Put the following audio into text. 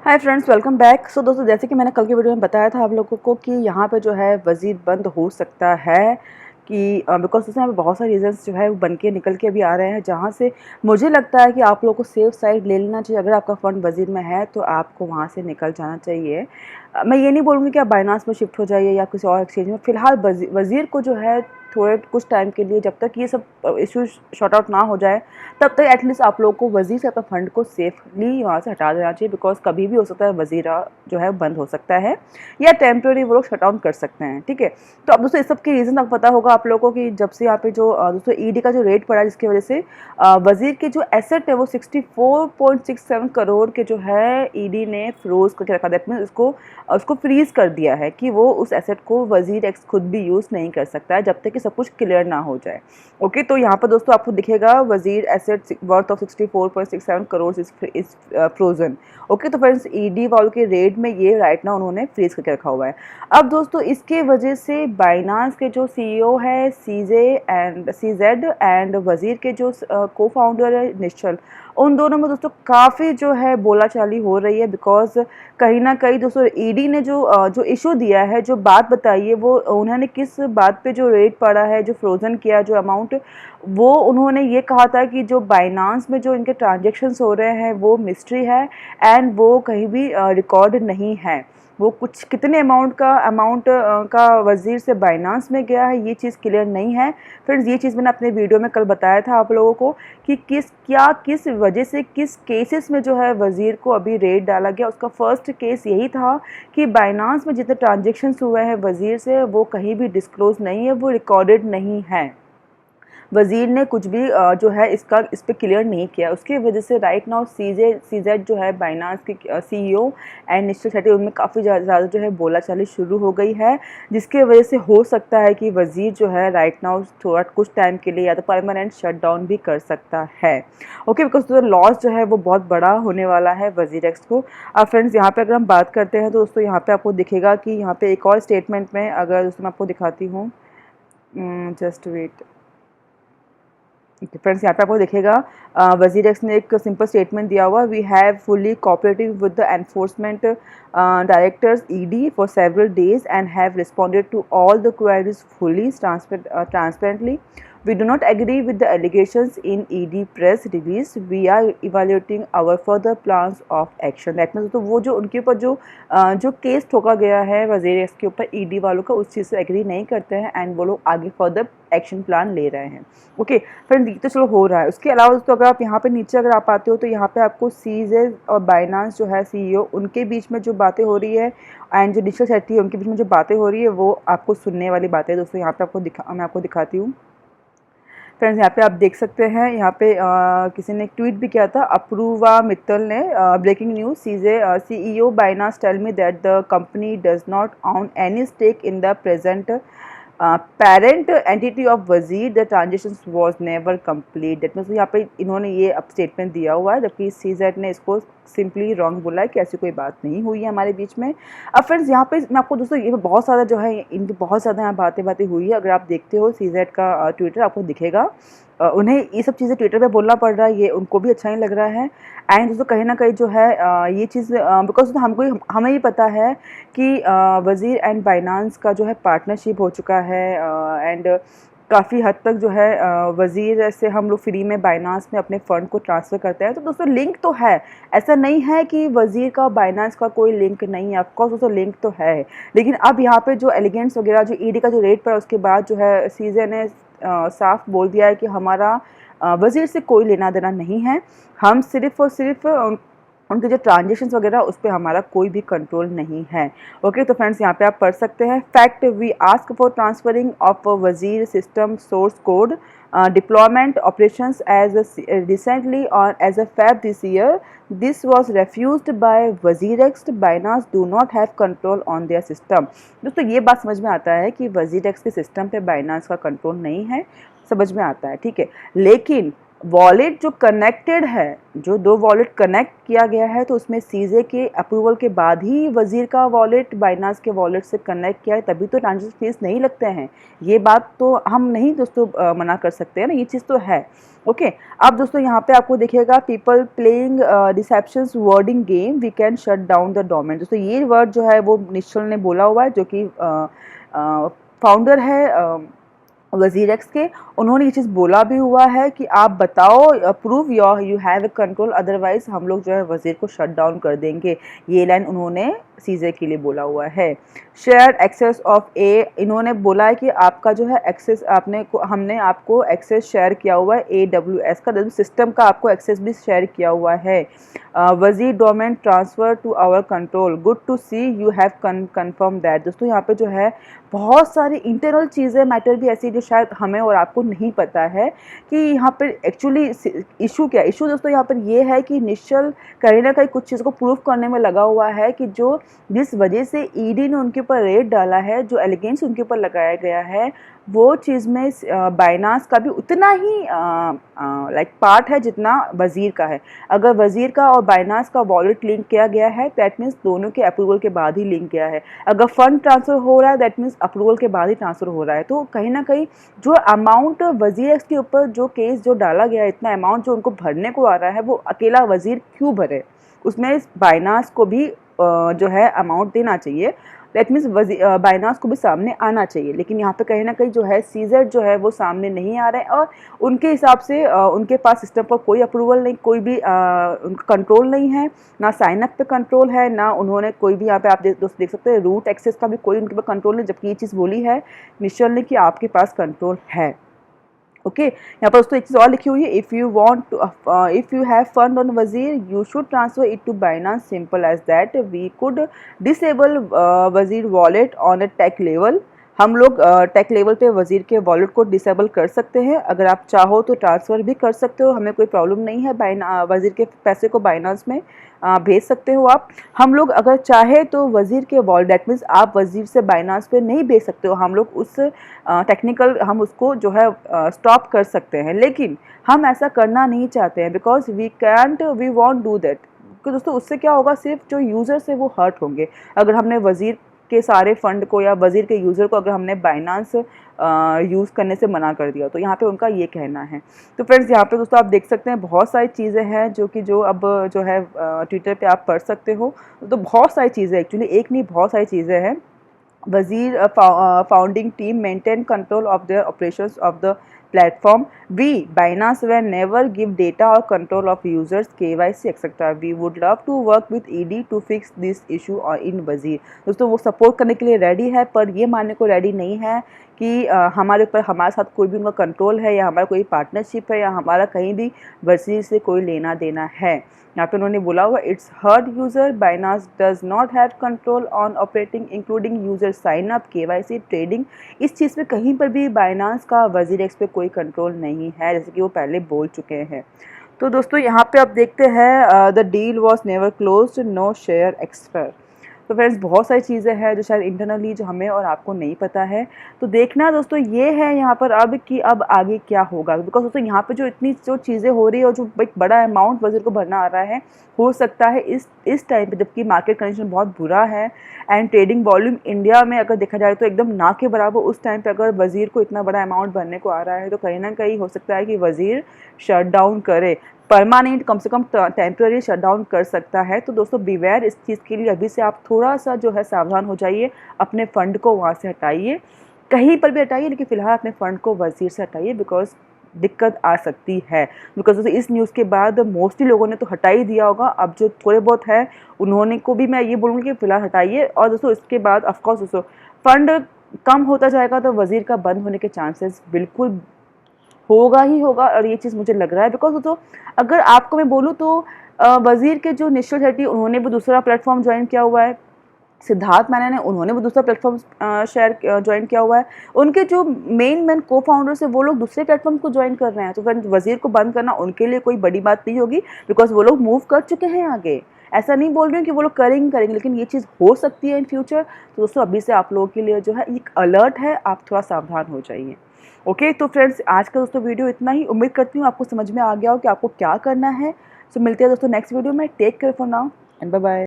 हाय friends, welcome back. So दोस्तों, जैसे कि मैंने कल की वीडियो में बताया था आप लोगों को कि यहाँ पे जो है वज़ीर बंद हो सकता है कि बिकॉज उसमें यहाँ पे बहुत सारे रीजंस जो है वो बन के निकल के अभी आ रहे हैं, जहाँ से मुझे लगता है कि आप लोगों को सेफ साइड ले लेना चाहिए। अगर आपका फ़ंड वज़ीर में है तो आपको वहाँ से निकल जाना चाहिए। मैं ये नहीं बोलूँगी कि आप बाइनांस में शिफ्ट हो जाइए या किसी और एक्सचेंज में। फ़िलहाल वज़ीर को जो है थोड़े कुछ टाइम के लिए, जब तक ये सब इश्यूज शॉर्ट आउट ना हो जाए, तब तक एटलीस्ट आप लोगों को वज़ीर से अपना फ़ंड को सेफली वहाँ से हटा देना चाहिए। बिकॉज कभी भी हो सकता है वज़ीरा जो है बंद हो सकता है या टेम्प्रेरी वो लोग शट डाउन कर सकते हैं। ठीक है, तो अब दोस्तों इस सब के रीज़न आपको पता होगा आप लोगों को कि जब से यहाँ पे जो दोस्तों ईडी का जो रेट पड़ा, जिसकी वजह से वज़ीर के जो एसेट है वो 64.67 करोड़ के जो है ईडी ने फ्रोज करके रखा। दैट मीन्स उसको फ्रीज कर दिया है कि वो उस एसेट को वज़ीर एक्स खुद भी यूज़ नहीं कर सकता है जब तक कि सब कुछ क्लियर ना हो जाए। ओके, तो यहाँ पर दोस्तों आपको दिखेगा वज़ीर asset worth of 64.67 crore is frozen. Okay, तो फ्रेंड्स ईडी वालों के रेड में ये राइट ना उन्होंने फ्रीज करके रखा हुआ है। अब दोस्तों इसके वजह से बाइनांस के जो सीईओ है सीजेड एंड वज़ीर के जो को फाउंडर है निश्चल, उन दोनों में दोस्तों काफ़ी जो है बोलाचाली हो रही है। बिकॉज कहीं ना कहीं दोस्तों ईडी ने जो इशू दिया है, जो बात बताई है, वो उन्होंने किस बात पे जो रेट पड़ा है, जो फ्रोज़न किया जो अमाउंट, वो उन्होंने ये कहा था कि जो बाइनांस में जो इनके ट्रांजेक्शन्स हो रहे हैं वो मिस्ट्री है एंड वो कहीं भी रिकॉर्ड नहीं है। वो कुछ कितने अमाउंट का वज़ीर से बाइनांस में गया है, ये चीज़ क्लियर नहीं है। फ्रेंड्स, ये चीज़ मैंने अपने वीडियो में कल बताया था आप लोगों को कि किस वजह से किस केसेस में जो है वज़ीर को अभी रेड डाला गया। उसका फर्स्ट केस यही था कि बाइनांस में जितने ट्रांजेक्शन्स हुए हैं वज़ीर से वो कहीं भी डिस्क्लोज नहीं है, वो रिकॉर्डेड नहीं है। वज़ीर ने कुछ भी जो है इस पे क्लियर नहीं किया। उसकी वजह से राइट नाउ सीजेड जो है बाइनांस के सीईओ एंड निश्चल शेट्टी, उनमें काफ़ी ज़्यादा जो है बोलाचाली शुरू हो गई है, जिसके वजह से हो सकता है कि वज़ीर जो है राइट नाउ थोड़ा कुछ टाइम के लिए या तो परमानेंट शट डाउन भी कर सकता है। ओके, बिकॉज तो लॉस जो है वो बहुत बड़ा होने वाला है वज़ीर एक्स को। अब फ्रेंड्स यहाँ पे अगर हम बात करते हैं तो दोस्तों यहाँ पे आपको दिखेगा कि यहाँ पे एक और स्टेटमेंट में, अगर दोस्तों मैं आपको दिखाती हूँ, जस्ट वेट। फ्रेंड्स यहाँ पे आपको दिखेगा वज़ीर एक्स ने एक सिंपल स्टेटमेंट दिया हुआ, we have fully cooperative with the enforcement directors ED for several days and have responded to all the queries fully transparently. We do not agree with the allegations in ED press release. We are evaluating our further plans of action. That means तो वो जो उनके ऊपर जो case ठोका गया है वज़ीर एक्स के ऊपर ईडी वालों का, उस चीज़ से एग्री नहीं करते हैं एंड वो लोग आगे फर्दर एक्शन प्लान ले रहे हैं। ओके फ्रेंड्स, ये तो चलो हो रहा है। उसके अलावा दोस्तों अगर आप यहाँ पे नीचे अगर आप आते हो तो यहाँ पे आपको सीजेड और बाइनांस जो है सीईओ, उनके बीच में जो बातें हो रही है एंड जो निश्चल शेट्टी है उनके बीच में जो बातें हो रही है वो आपको सुनने वाली बातें है दोस्तों। यहाँ पे मैं आपको दिखाती हूँ। फ्रेंड्स, यहाँ पे आप देख सकते हैं, यहाँ पे किसी ने एक ट्वीट भी किया था, अप्रूवा मित्तल ने, breaking news, CEO Binance tell me that the company does not own any stake in the present parent entity of Wazir, the transaction was never complete. That means यहाँ पे इन्होंने ये अब स्टेटमेंट दिया हुआ है, जबकि सीजेड ने इसको सिंपली रॉन्ग बोला है कि ऐसी कोई बात नहीं हुई है हमारे बीच में। अब फ्रेंड्स यहाँ पे मैं आपको दोस्तों ये बहुत सारा जो है इनकी बहुत ज़्यादा यहाँ बातें हुई है। अगर आप देखते हो सीजेड का ट्विटर आपको दिखेगा, उन्हें ये सब चीज़ें ट्विटर पे बोलना पड़ रहा है, ये उनको भी अच्छा नहीं लग रहा है। एंड दोस्तों कहीं ना कहीं जो है ये चीज़ बिकॉज हमें ही पता है कि वज़ीर एंड बाइनांस का जो है पार्टनरशिप हो चुका है एंड काफ़ी हद तक जो है वज़ीर से हम लोग फ्री में बाइनांस में अपने फ़ंड को ट्रांसफ़र करते हैं। तो दोस्तों लिंक तो है, ऐसा नहीं है कि वज़ीर का बाइनांस का कोई लिंक नहीं है। ऑफकोर्स दोस्तों लिंक तो है, लेकिन अब यहाँ पे जो एलिगेंट्स वगैरह जो ईडी का जो रेट पड़ा उसके बाद जो है सीजे ने साफ बोल दिया है कि हमारा वज़ीर से कोई लेना देना नहीं है। हम सिर्फ़ और सिर्फ उनके जो ट्रांजेक्शन्स वगैरह उस पर हमारा कोई भी कंट्रोल नहीं है। ओके, तो फ्रेंड्स यहाँ पे आप पढ़ सकते हैं, fact we ask for transferring of Wazir system source code deployment operations as recently or as a Feb this year. This was refused by WazirX. Binance do not have control on their system. दोस्तों ये बात समझ में आता है कि WazirX के system पे बाइनांस का कंट्रोल नहीं है, समझ में आता है, ठीक है। लेकिन वॉलेट जो कनेक्टेड है, जो 2 वॉलेट कनेक्ट किया गया है, तो उसमें सीजे के अप्रूवल के बाद ही वज़ीर का वॉलेट बाइनांस के वॉलेट से कनेक्ट किया है, तभी तो ट्रांज़ैक्शन फ़ीस नहीं लगते हैं। ये बात तो हम नहीं दोस्तों मना कर सकते हैं ना, ये चीज़ तो है। ओके, अब दोस्तों यहाँ पे आपको दिखेगा people playing deceptions wording game we can shut down the domain. दोस्तों ये वर्ड जो है वो निश्चल ने बोला हुआ है, जो कि फाउंडर है वज़ीर एक्स के। उन्होंने ये चीज़ बोला भी हुआ है कि आप बताओ, prove your you have a control, otherwise हम लोग जो है वज़ीर को शट डाउन कर देंगे। ये लाइन उन्होंने सीजे के लिए बोला हुआ है। शेयर एक्सेस ऑफ ए, इन्होंने बोला है कि आपका जो है एक्सेस हमने आपको एक्सेस शेयर किया हुआ है AWS का, सिस्टम का आपको एक्सेस भी शेयर किया हुआ है। Wazir domain transfer to our control, good to see you have confirm that. दोस्तों यहाँ पे जो है बहुत सारी इंटरनल चीज़ें मैटर भी ऐसी जो शायद हमें और आपको नहीं पता है कि यहाँ पर एक्चुअली इशू क्या है। इशू दोस्तों यहाँ पर ये है कि निश्चल कहीं ना कहीं कुछ चीज़ को प्रूव करने में लगा हुआ है कि जो जिस वजह से ईडी ने उनके ऊपर रेड डाला है, जो एलिगेंस उनके ऊपर लगाया गया है, वो चीज़ में बाइनांस का भी उतना ही लाइक पार्ट है जितना वज़ीर का है। अगर वज़ीर का और बाइनांस का वॉलेट लिंक किया गया है, दैट मीन्स दोनों के अप्रूवल के बाद ही लिंक किया है। अगर फंड ट्रांसफ़र हो रहा है, दैट मीन्स अप्रूवल के बाद ही ट्रांसफ़र हो रहा है। तो कहीं ना कहीं जो अमाउंट वज़ीर एक्स के ऊपर जो केस जो डाला गया है, इतना अमाउंट जो उनको भरने को आ रहा है, वो अकेला वज़ीर क्यों भरे? उसमें बाइनांस को भी जो है अमाउंट देना चाहिए, दैट मीन्स बाइनांस को भी सामने आना चाहिए। लेकिन यहाँ पे कहीं ना कहीं जो है सीजर जो है वो सामने नहीं आ रहे हैं, और उनके हिसाब से उनके पास सिस्टम पर कोई अप्रूवल नहीं, कोई भी कंट्रोल नहीं है, ना साइन अप पे कंट्रोल है, ना उन्होंने कोई भी, यहाँ पे आप दोस्त देख सकते हैं रूट एक्सेस का भी कोई उनके पास कंट्रोल नहीं, जबकि ये चीज़ बोली है निश्चल ने कि आपके पास कंट्रोल है। ओके, यहाँ पर दोस्तों एक चीज़ और लिखी हुई है, if you have fund on Wazir you should transfer it to Binance, simple as that. We could disable Wazir wallet on a tech level. हम लोग टेक लेवल पे वज़ीर के वॉलेट को डिसेबल कर सकते हैं। अगर आप चाहो तो ट्रांसफ़र भी कर सकते हो, हमें कोई प्रॉब्लम नहीं है। वज़ीर के पैसे को बाइनांस में भेज सकते हो आप। हम लोग अगर चाहे तो वज़ीर के वॉलेट, दैट मीन्स आप वज़ीर से बाइनांस पे नहीं भेज सकते हो, हम लोग उस टेक्निकल हम उसको जो है स्टॉप कर सकते हैं, लेकिन हम ऐसा करना नहीं चाहते हैं, because we won't do that. क्योंकि दोस्तों उससे क्या होगा, सिर्फ जो यूज़र्स है वो हर्ट होंगे। अगर हमने वज़ीर के सारे फंड को या वज़ीर के यूज़र को अगर हमने बाइनांस यूज़ करने से मना कर दिया, तो यहाँ पे उनका ये कहना है। तो फ्रेंड्स यहाँ पे दोस्तों आप देख सकते हैं बहुत सारी चीज़ें हैं जो कि जो अब जो है ट्विटर पे आप पढ़ सकते हो। तो बहुत सारी चीज़ें, एक्चुअली एक नहीं बहुत सारी चीज़ें हैं। वज़ीर founding team maintain control of their operations of the platform. We, Binance, will never give data or control of users, KYC, etc. We would love to work with ED to fix this issue in वज़ीर। दोस्तों वो support करने के लिए ready है, पर ये मानने को रेडी नहीं है कि हमारे ऊपर हमारे साथ कोई भी उनका कंट्रोल है, या हमारा कोई पार्टनरशिप है, या हमारा कहीं भी वज़ीर से कोई लेना देना है। यहाँ पे उन्होंने बोला हुआ it's heard user, Binance does not have control on operating including user sign up, KYC, trading. इस चीज़ पे कहीं पर भी बाइनांस का वज़ीर एक्स पे कोई कंट्रोल नहीं है, जैसे कि वो पहले बोल चुके हैं। तो दोस्तों यहाँ पे आप देखते हैं the deal was never closed, no share transfer. तो फ्रेंड्स बहुत सारी चीज़ें हैं जो शायद इंटरनली जो हमें और आपको नहीं पता है। तो देखना दोस्तों ये है यहाँ पर अब कि अब आगे क्या होगा, बिकॉज दोस्तों यहाँ पे जो इतनी जो चीज़ें हो रही है और जो एक बड़ा अमाउंट वज़ीर को भरना आ रहा है, हो सकता है इस टाइम पे जबकि मार्केट कंडीशन बहुत बुरा है एंड ट्रेडिंग वॉल्यूम इंडिया में अगर देखा जाए तो एकदम ना के बराबर, उस टाइम पे अगर वज़ीर को इतना बड़ा अमाउंट भरने को आ रहा है, तो कहीं ना कहीं हो सकता है कि वज़ीर शट डाउन करे, परमानेंट कम से कम टेम्प्रेरी शटडाउन कर सकता है। तो दोस्तों बीवेयर इस चीज़ के लिए अभी से आप थोड़ा सा जो है सावधान हो जाइए, अपने फ़ंड को वहाँ से हटाइए, कहीं पर भी हटाइए, लेकिन फ़िलहाल अपने फ़ंड को वज़ीर से हटाइए, बिकॉज दिक्कत आ सकती है। बिकॉज दोस्तों इस न्यूज़ के बाद मोस्टली लोगों ने तो हटा ही दिया होगा, अब जो थोड़े बहुत है उन्होंने को भी मैं ये बोलूँगी कि फ़िलहाल हटाइए। और दोस्तों इसके बाद ऑफकोर्स दोस्तों फ़ंड कम होता जाएगा तो वज़ीर का बंद होने के चांसेस बिल्कुल होगा ही होगा, और ये चीज़ मुझे लग रहा है। बिकॉज तो अगर आपको मैं बोलूँ तो वज़ीर के जो निश्चल शेट्टी उन्होंने भी दूसरा प्लेटफॉर्म ज्वाइन किया हुआ है, सिद्धार्थ मैनन ने उन्होंने भी दूसरा प्लेटफॉर्म ज्वाइन किया हुआ है, उनके जो मेन को फाउंडर्स है वो लोग दूसरे प्लेटफॉर्म को ज्वाइन कर रहे हैं। तो फिर वज़ीर को बंद करना उनके लिए कोई बड़ी बात नहीं होगी, बिकॉज वो लोग मूव कर चुके हैं आगे। ऐसा नहीं बोल रही हूँ कि वो लोग करेंगे, लेकिन ये चीज़ हो सकती है इन फ्यूचर। तो दोस्तों अभी से आप लोगों के लिए जो है एक अलर्ट है, आप थोड़ा सावधान हो जाइए। ओके, तो फ्रेंड्स आज का दोस्तों वीडियो इतना ही। उम्मीद करती हूँ आपको समझ में आ गया हो कि आपको क्या करना है। सो मिलते हैं दोस्तों नेक्स्ट वीडियो में। Take care for now and bye bye.